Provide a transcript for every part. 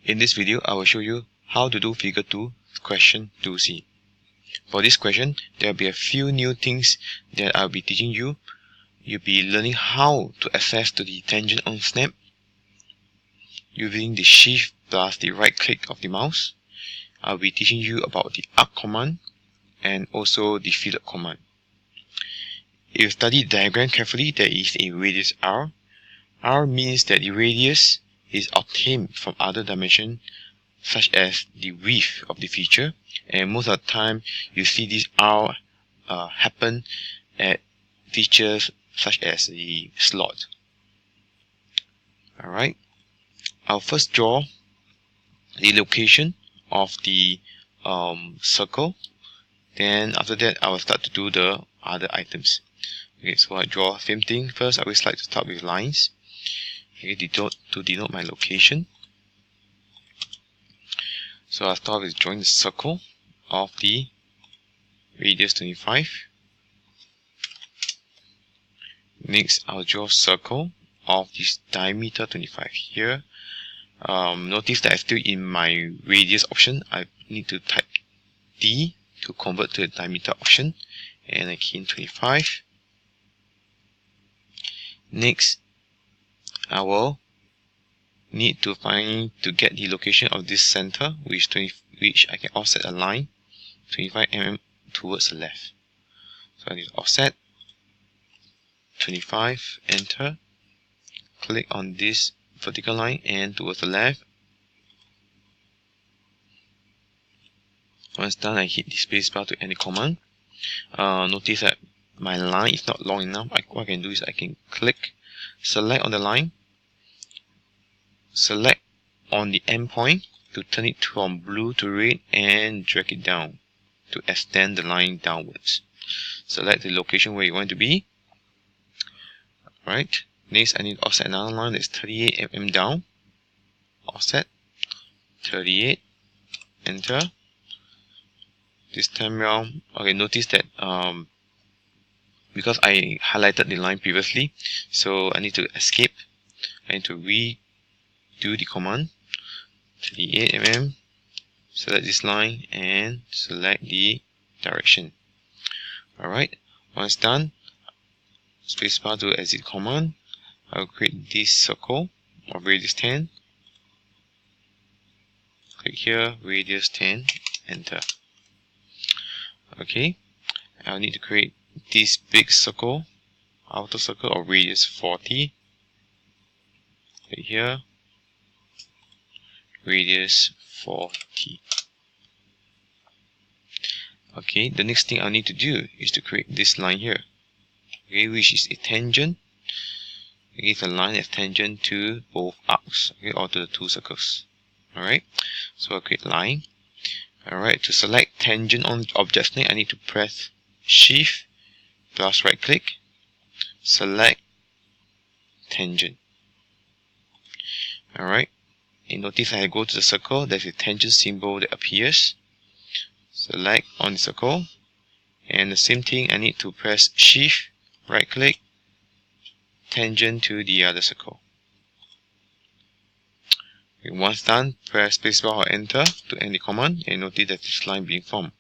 In this video, I will show you how to do Figure 2 Question 2c. For this question, there will be a few new things that I'll be teaching you. You'll be learning how to access to the tangent on snap using the shift plus the right click of the mouse. I'll be teaching you about the arc command and also the fillet command. If you study the diagram carefully, there is a radius r. R means that the radius is obtained from other dimensions such as the width of the feature, and most of the time you see this R happen at features such as the slot. Alright, I'll first draw the location of the circle, then after that I will start to do the other items. Okay, so I draw same thing. First I always like to start with lines. Okay, to denote my location. So I'll start with drawing the circle of the radius 25. Next, I'll draw a circle of this diameter 25 here. Notice that I'm still in my radius option. I need to type D to convert to the diameter option, and I key in 25. Next, I will need to get the location of this center, which I can offset a line 25 mm towards the left. So I need to offset 25, enter, click on this vertical line and towards the left. Once done, I hit the spacebar to end the command. Notice that my line is not long enough. What I can do is I can click, select on the line, select on the endpoint to turn it from blue to red, and drag it down to extend the line downwards. Select the location where you want to be. Alright, next I need to offset another line that's 38 mm down. Offset 38, enter. This time around, okay, notice that because I highlighted the line previously, so I need to escape. I need to redo the command. 38 mm, select this line and select the direction. Alright, once done, spacebar to exit command. I will create this circle of radius 10. Click here, radius 10, enter. Okay, I'll need to create this big circle, outer circle of radius 40. Click here, radius 40. Okay, the next thing I need to do is to create this line here, okay, which is a tangent. Okay, it's a line that's tangent to both arcs, okay, or to the two circles. Alright, so I'll create line. Alright, to select tangent on object snake, I need to press Shift plus right click, select tangent. Alright, and notice I go to the circle, there's a tangent symbol that appears. Select on the circle, and the same thing, I need to press Shift, right click, tangent to the other circle. Okay, once done, press spacebar or enter to end the command, and notice that this line being formed.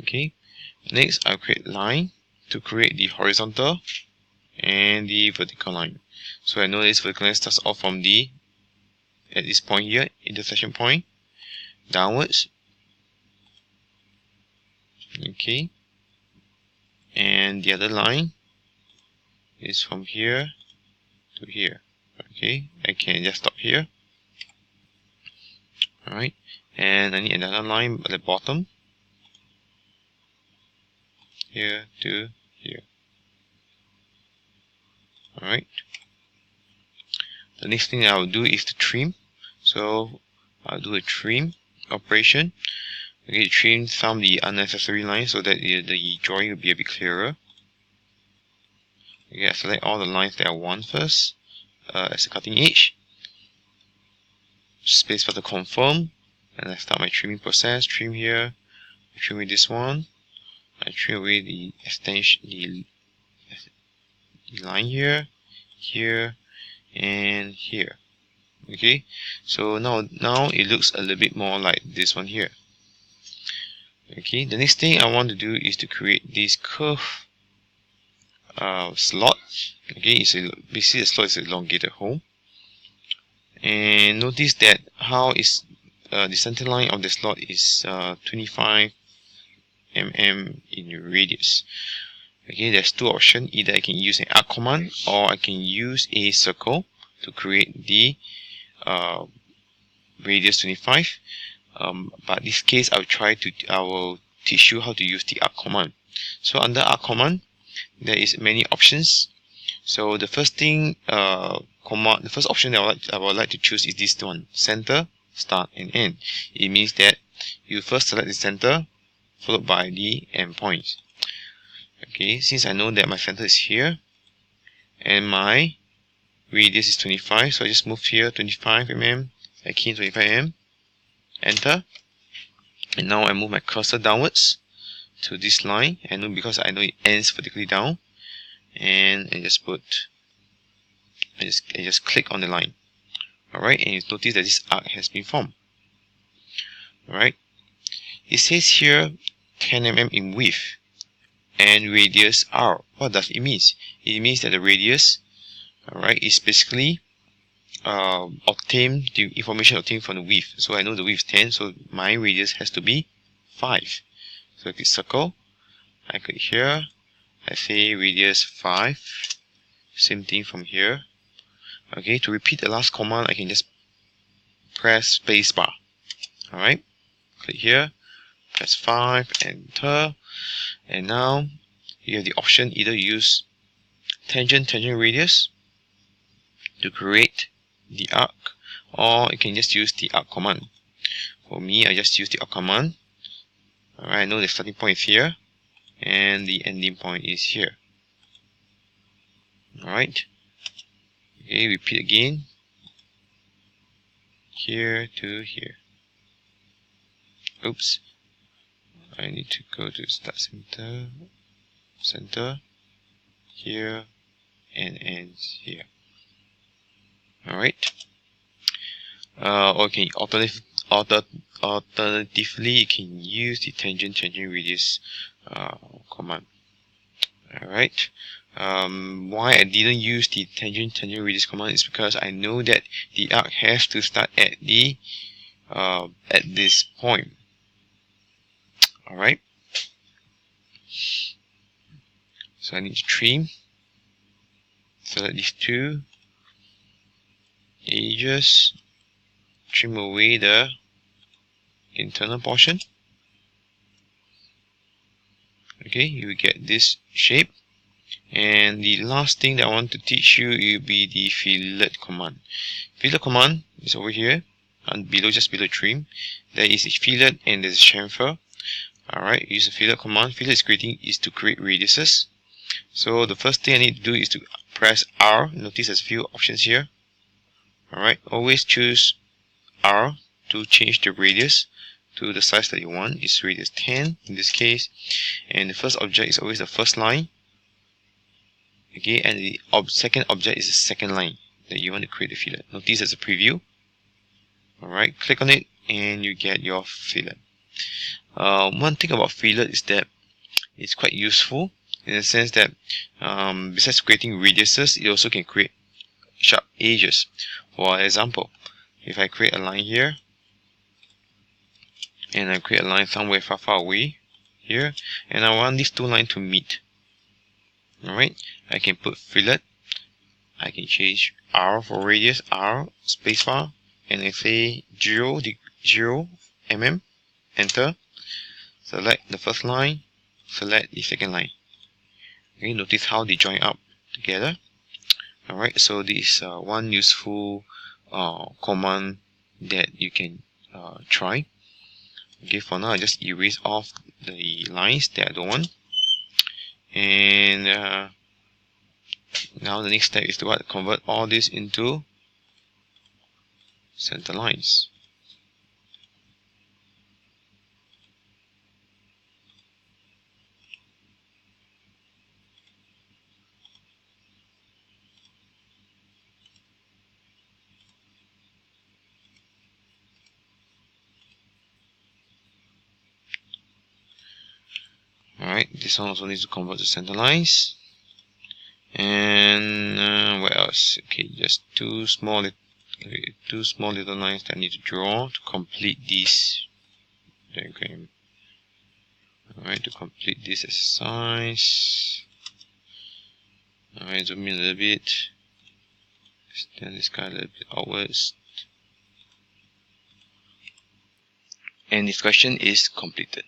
Okay, next I'll create line to create the horizontal and the vertical line. So I know this vertical line starts off from at this point here, intersection point, downwards. Okay, and the other line is from here to here. Okay, I can just stop here. Alright, and I need another line at the bottom, here to here. Alright, the next thing I will do is to trim. So I'll do a trim operation. Okay, trim some of the unnecessary lines so that the drawing will be a bit clearer. Okay, I select all the lines that I want first as a cutting edge. Spacebar to confirm, and I start my trimming process. Trim here, trim with this one. I trim away the extension, the line here, here, and here. Okay, so now it looks a little bit more like this one here. Okay, the next thing I want to do is to create this curve slot. Okay, basically the slot is an elongated hole, and notice that how is the center line of the slot is 25 mm in radius. Okay, there's two options. Either I can use an arc command or I can use a circle to create the radius 25. But in this case, I will teach you how to use the arc command. So under arc command, there is many options. So the first thing, the first option that I would like to choose is this one: center, start, and end. It means that you first select the center, followed by the end point. Okay, since I know that my center is here and my radius is 25, so I just move here 25 mm, I key in 25 mm, enter, and now I move my cursor downwards to this line. I know because I know it ends vertically down, and I just click on the line. Alright, and you notice that this arc has been formed. Alright, it says here 10 mm in width and radius r. What does it mean? It means that the radius, alright, is basically the information obtained from the width. So I know the width is 10, so my radius has to be 5. So I click circle, I click here, I say radius 5. Same thing from here. Okay, to repeat the last command, I can just press spacebar. Alright, click here, press 5, enter, and now you have the option either use tangent radius to create the arc, or you can just use the arc command. For me, I just use the arc command. Alright, I know the starting point is here and the ending point is here. Alright, okay, repeat again, here to here. Oops, I need to go to start center, here, and ends here. Alright, okay, alternatively you can use the tangent radius command. Alright, why I didn't use the tangent radius command is because I know that the arc has to start at the at this point. Alright, so I need to trim, select these two edges, trim away the internal portion. Okay, you will get this shape. And the last thing that I want to teach you will be the fillet command. Fillet command is over here and just below trim. There is a fillet and there's a chamfer. Alright, use the fillet command. Fillet is to create radiuses. So the first thing I need to do is to press R. Notice there's a few options here. Alright, always choose R to change the radius to the size that you want. It's radius 10 in this case, and the first object is always the first line. Okay, and the second object is the second line that you want to create the fillet. Notice there's a preview. Alright, click on it and you get your fillet. One thing about fillet is that it's quite useful in the sense that besides creating radiuses, it also can create sharp edges. For example, if I create a line here and I create a line somewhere far away here, and I want these two lines to meet. Alright, I can put fillet, I can change R for radius, R, spacebar, and I say 0 mm, enter, select the first line, select the second line. Okay, notice how they join up together. Alright, so this is one useful command that you can try. Okay, for now I just erase off the lines that I don't want. And now the next step is to convert all this into center lines. This one also needs to convert to center lines. And what else? Okay, just two small little lines that I need to draw to complete this diagram. Alright, to complete this exercise. Alright, zoom in a little bit. Extend this guy a little bit outwards. And this question is completed.